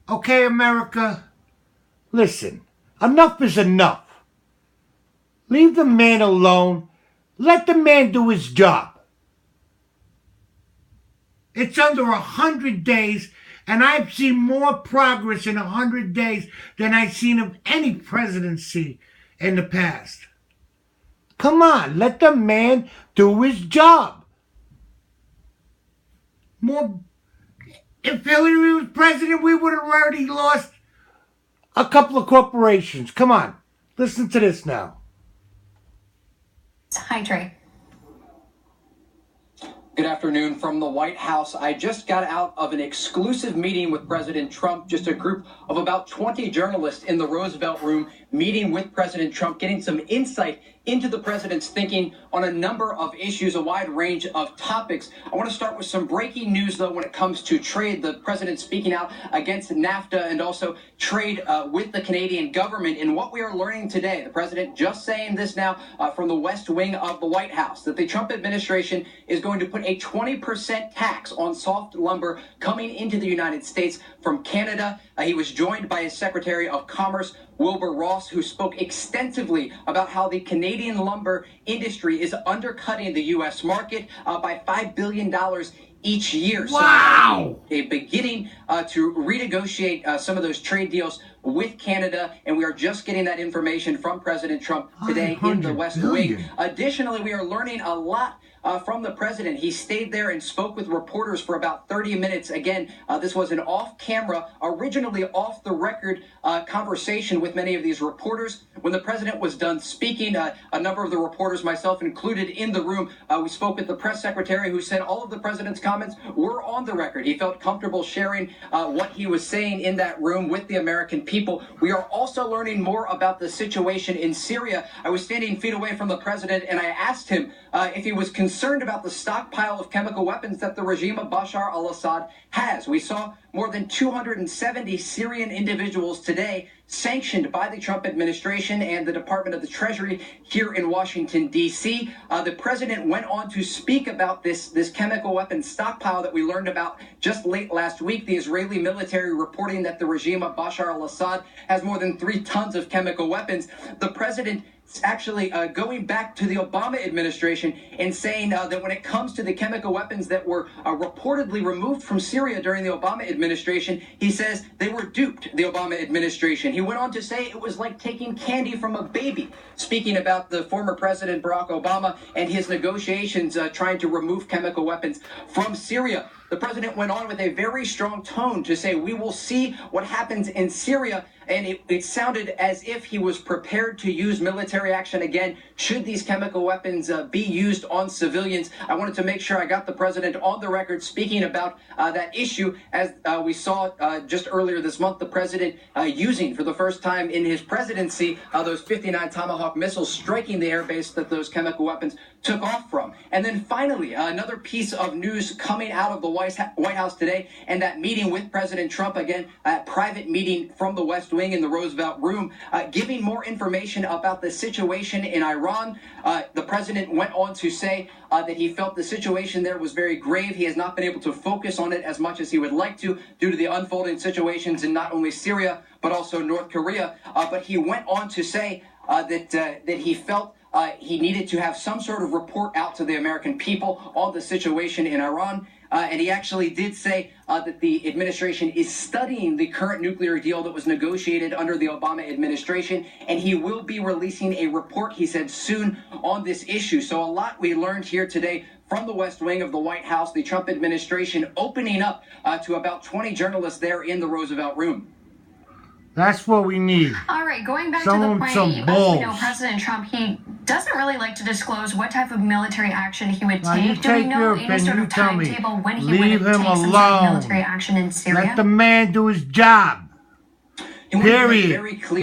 Okay, America? Listen, enough is enough. Leave the man alone. Let the man do his job. It's under 100 days, and I've seen more progress in 100 days than I've seen of any presidency in the past. Come on, let the man do his job. If Hillary was president, we would have already lost a couple of corporations. Come on, listen to this now. Hi, Trey. Good afternoon from the White House. I just got out of an exclusive meeting with President Trump, just a group of about 20 journalists in the Roosevelt Room meeting with President Trump, getting some insight into the president's thinking on a number of issues, a wide range of topics. I want to start with some breaking news, though, when it comes to trade. The president speaking out against NAFTA and also trade with the Canadian government. And what we are learning today, the president just saying this now from the West Wing of the White House, that the Trump administration is going to put a 20% tax on soft lumber coming into the United States from Canada. He was joined by his Secretary of Commerce, Wilbur Ross, who spoke extensively about how the Canadian lumber industry is undercutting the U.S. market by $5 billion each year. Wow! So a beginning to renegotiate some of those trade deals with Canada, and we are just getting that information from President Trump today in the West Wing. Additionally, we are learning a lot from the president. He stayed there and spoke with reporters for about 30 minutes. Again, this was an off-camera, originally off-the-record conversation with many of these reporters. When the president was done speaking, a number of the reporters, myself included, in the room, we spoke with the press secretary, who said all of the president's comments were on the record. He felt comfortable sharing what he was saying in that room with the American people. We are also learning more about the situation in Syria. I was standing feet away from the president, and I asked him if he was concerned about the stockpile of chemical weapons that the regime of Bashar al-Assad has. We saw more than 270 Syrian individuals today sanctioned by the Trump administration and the Department of the Treasury here in Washington, D.C. The president went on to speak about this chemical weapons stockpile that we learned about just late last week. The Israeli military reporting that the regime of Bashar al-Assad has more than 3 tons of chemical weapons. The president actually going back to the Obama administration and saying that when it comes to the chemical weapons that were reportedly removed from Syria during the Obama administration, he says they were duped, the Obama administration. He went on to say it was like taking candy from a baby, speaking about the former president Barack Obama and his negotiations trying to remove chemical weapons from Syria. The president went on with a very strong tone to say we will see what happens in Syria, and it sounded as if he was prepared to use military action again should these chemical weapons be used on civilians. I wanted to make sure I got the president on the record speaking about that issue, as we saw just earlier this month, the president using for the first time in his presidency those 59 Tomahawk missiles striking the airbase that those chemical weapons took off from. And then finally, another piece of news coming out of the White House today, and that meeting with President Trump, again, a private meeting from the West Wing in the Roosevelt Room, giving more information about the situation in Iran. The president went on to say that he felt the situation there was very grave. He has not been able to focus on it as much as he would like to due to the unfolding situations in not only Syria, but also North Korea. But he went on to say that he felt he needed to have some sort of report out to the American people on the situation in Iran. And he actually did say that the administration is studying the current nuclear deal that was negotiated under the Obama administration, and he will be releasing a report, he said, soon on this issue. So a lot we learned here today from the West Wing of the White House, the Trump administration opening up to about 20 journalists there in the Roosevelt Room. That's what we need. All right, going back to the point, as we know, President Trump, he doesn't really like to disclose what type of military action he would take. Do we know any sort of timetable when he would take some sort of military action in Syria? Let the man do his job. Period. Very clear.